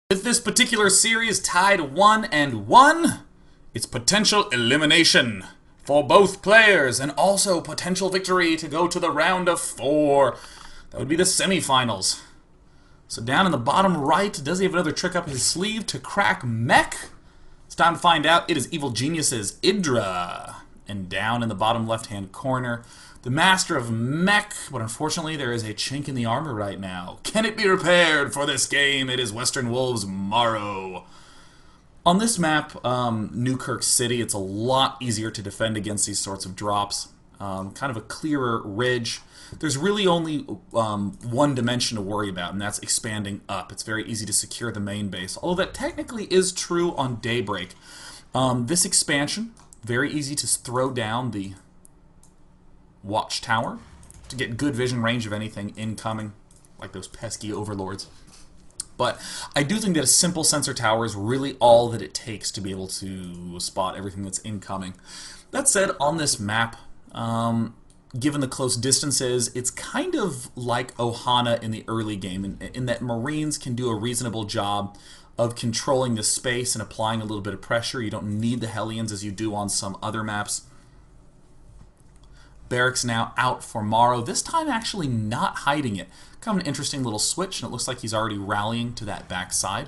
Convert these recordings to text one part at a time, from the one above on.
With this particular series tied 1-1, it's potential elimination for both players and also potential victory to go to the round of 4. That would be the semifinals. So down in the bottom right, does he have another trick up his sleeve to crack Mech? It's time to find out. It is Evil Genius's EGIdrARC. And down in the bottom left-hand corner, the master of Mech, but unfortunately there is a chink in the armor right now. Can it be repaired for this game? It is Western Wolves' MorroW. On this map, Newkirk City, it's a lot easier to defend against these sorts of drops. Kind of a clearer ridge. There's really only one dimension to worry about, and that's expanding up. It's very easy to secure the main base, although that technically is true on Daybreak. This expansion, very easy to throw down the watchtower to get good vision range of anything incoming, like those pesky overlords. But I do think that a simple sensor tower is really all that it takes to be able to spot everything that's incoming. That said, on this map, given the close distances, it's kind of like Ohana in the early game, in that Marines can do a reasonable job of controlling the space and applying a little bit of pressure. You don't need the Hellions as you do on some other maps. Barracks now out for MorroW, this time actually not hiding it. Kind of an interesting little switch, and it looks like he's already rallying to that backside.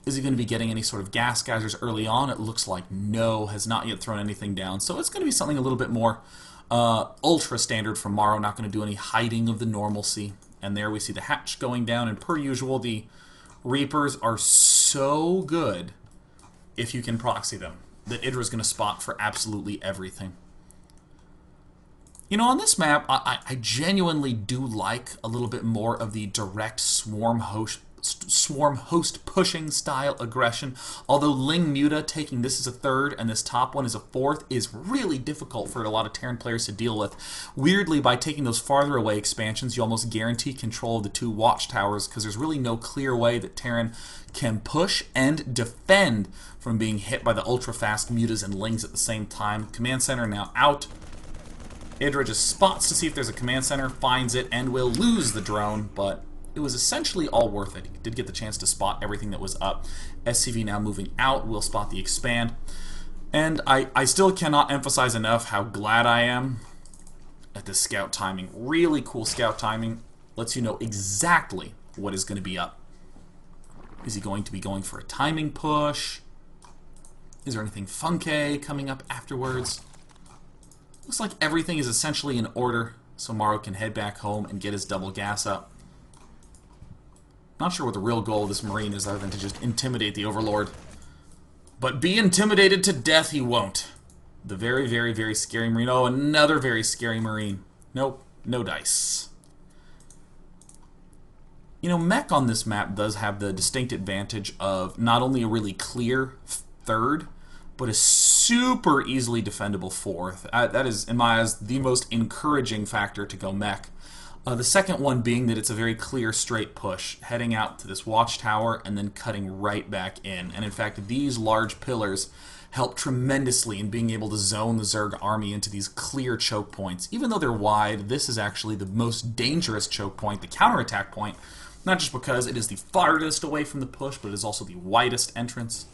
Is he going to be getting any sort of gas geysers early on? It looks like no, has not yet thrown anything down. So it's going to be something a little bit more ultra standard from MorroW, not going to do any hiding of the normalcy. And there we see the hatch going down, and per usual, the Reapers are so good if you can proxy them that EGIdrARC is going to spot for absolutely everything. You know, on this map, I genuinely do like a little bit more of the direct swarm host pushing style aggression. Although Ling Muta taking this as a third and this top one as a fourth is really difficult for a lot of Terran players to deal with. Weirdly, by taking those farther away expansions, you almost guarantee control of the two watchtowers because there's really no clear way that Terran can push and defend from being hit by the ultra-fast Mutas and Lings at the same time. Command center now out. EGIdrARC just spots to see if there's a command center, finds it, and will lose the drone, but it was essentially all worth it. He did get the chance to spot everything that was up. SCV now moving out, will spot the expand. And I still cannot emphasize enough how glad I am at this scout timing. Really cool scout timing. Lets you know exactly what is going to be up. Is he going to be going for a timing push? Is there anything funky coming up afterwards? Looks like everything is essentially in order, so MorroW can head back home and get his double gas up. Not sure what the real goal of this Marine is other than to just intimidate the Overlord. But be intimidated to death he won't. The very, very, very scary Marine. Oh, another very scary Marine. Nope, no dice. You know, Mech on this map does have the distinct advantage of not only a really clear third, but a super easily defendable fourth. That is, in my eyes, the most encouraging factor to go Mech. The second one being that it's a very clear straight push, heading out to this watchtower and then cutting right back in. And in fact, these large pillars help tremendously in being able to zone the Zerg army into these clear choke points. Even though they're wide, this is actually the most dangerous choke point, the counterattack point, not just because it is the farthest away from the push, but it is also the widest entrance.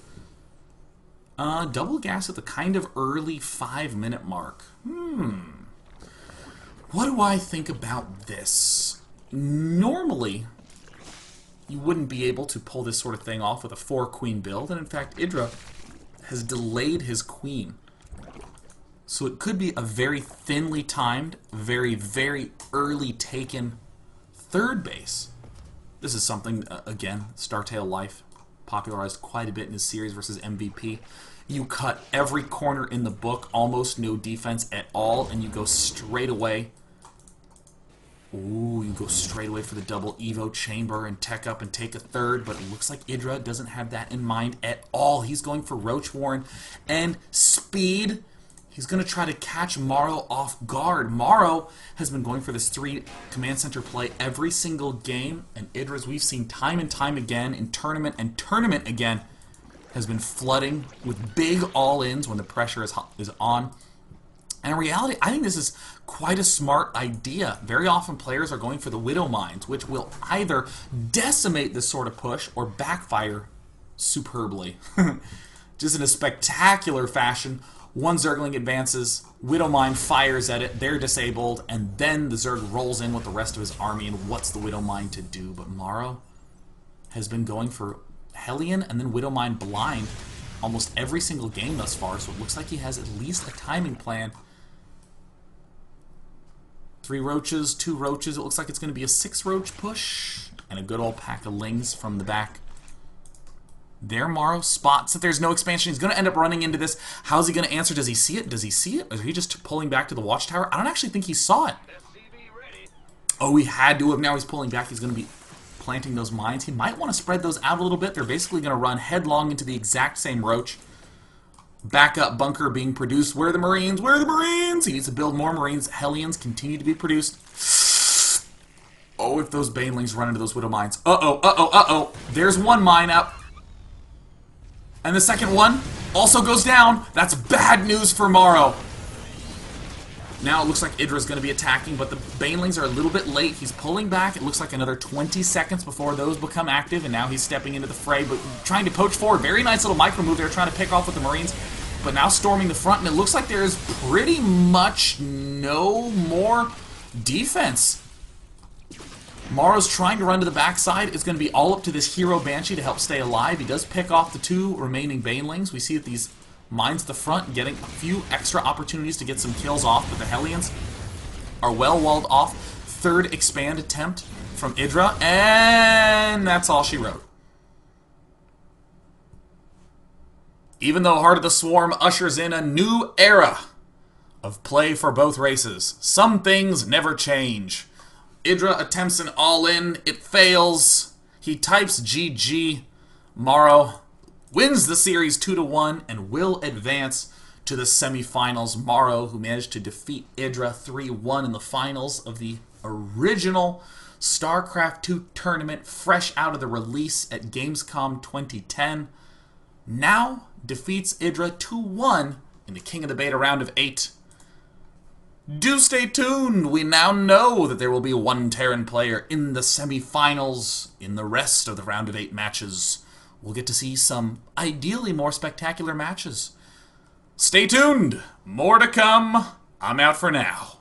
Double gas at the kind of early 5-minute mark. What do I think about this? Normally, you wouldn't be able to pull this sort of thing off with a 4-queen build, and in fact, EGIdrARC has delayed his queen. So it could be a very thinly timed, very, very early taken third base. This is something, again, Startale Life popularized quite a bit in his series versus MVP. You cut every corner in the book, almost no defense at all, and you go straight away. Ooh, you go straight away for the double Evo chamber and tech up and take a third, but it looks like EGIdrARC doesn't have that in mind at all. He's going for Roach Warren and speed. He's going to try to catch MorroW off guard. MorroW has been going for this 3 command center play every single game, and EGIdrARC, as we've seen time and time again in tournament and tournament again, has been flooding with big all-ins when the pressure is on. And in reality, I think this is quite a smart idea. Very often players are going for the Widow Mines, which will either decimate this sort of push or backfire superbly. Just in a spectacular fashion, one Zergling advances, Widow Mine fires at it, they're disabled, and then the Zerg rolls in with the rest of his army, and what's the Widow Mine to do? But MorroW has been going for Hellion and then Widow Mine blind almost every single game thus far, so it looks like he has at least a timing plan. 3 roaches, 2 roaches. It looks like it's going to be a 6 roach push. And a good old pack of lings from the back. There, MorroW spots that there's no expansion. He's going to end up running into this. How's he going to answer? Does he see it? Does he see it? Or is he just pulling back to the watchtower? I don't actually think he saw it. Oh, he had to have. Now he's pulling back. He's going to be planting those mines. He might want to spread those out a little bit. They're basically going to run headlong into the exact same roach. Backup bunker being produced. Where are the Marines? Where are the Marines? He needs to build more Marines. Hellions continue to be produced. Oh, if those Banelings run into those Widow Mines. Uh-oh, uh-oh, uh-oh. There's one mine up. And the second one also goes down. That's bad news for MorroW. Now it looks like EGIdrARC is going to be attacking, but the Banelings are a little bit late. He's pulling back. It looks like another 20 seconds before those become active, and now he's stepping into the fray, but trying to poach forward. Very nice little micro move there, trying to pick off with the Marines, but now storming the front, and it looks like there's pretty much no more defense. MorroW's trying to run to the backside. It's going to be all up to this hero Banshee to help stay alive. He does pick off the 2 remaining Banelings. We see that these mines at the front getting a few extra opportunities to get some kills off, but the Hellions are well walled off. 3rd expand attempt from EGIdrARC, and that's all she wrote. Even though Heart of the Swarm ushers in a new era of play for both races, some things never change. EGIdrARC attempts an all-in. It fails. He types GG. MorroW wins the series 2-1 and will advance to the semifinals. MorroW, who managed to defeat EGIdrARC 3-1 in the finals of the original StarCraft 2 tournament, fresh out of the release at Gamescom 2010, now defeats EGIdrARC 2-1 in the King of the Beta round of 8. Do stay tuned. We now know that there will be one Terran player in the semifinals. In the rest of the round of 8 matches, we'll get to see some ideally more spectacular matches. Stay tuned. More to come. I'm out for now.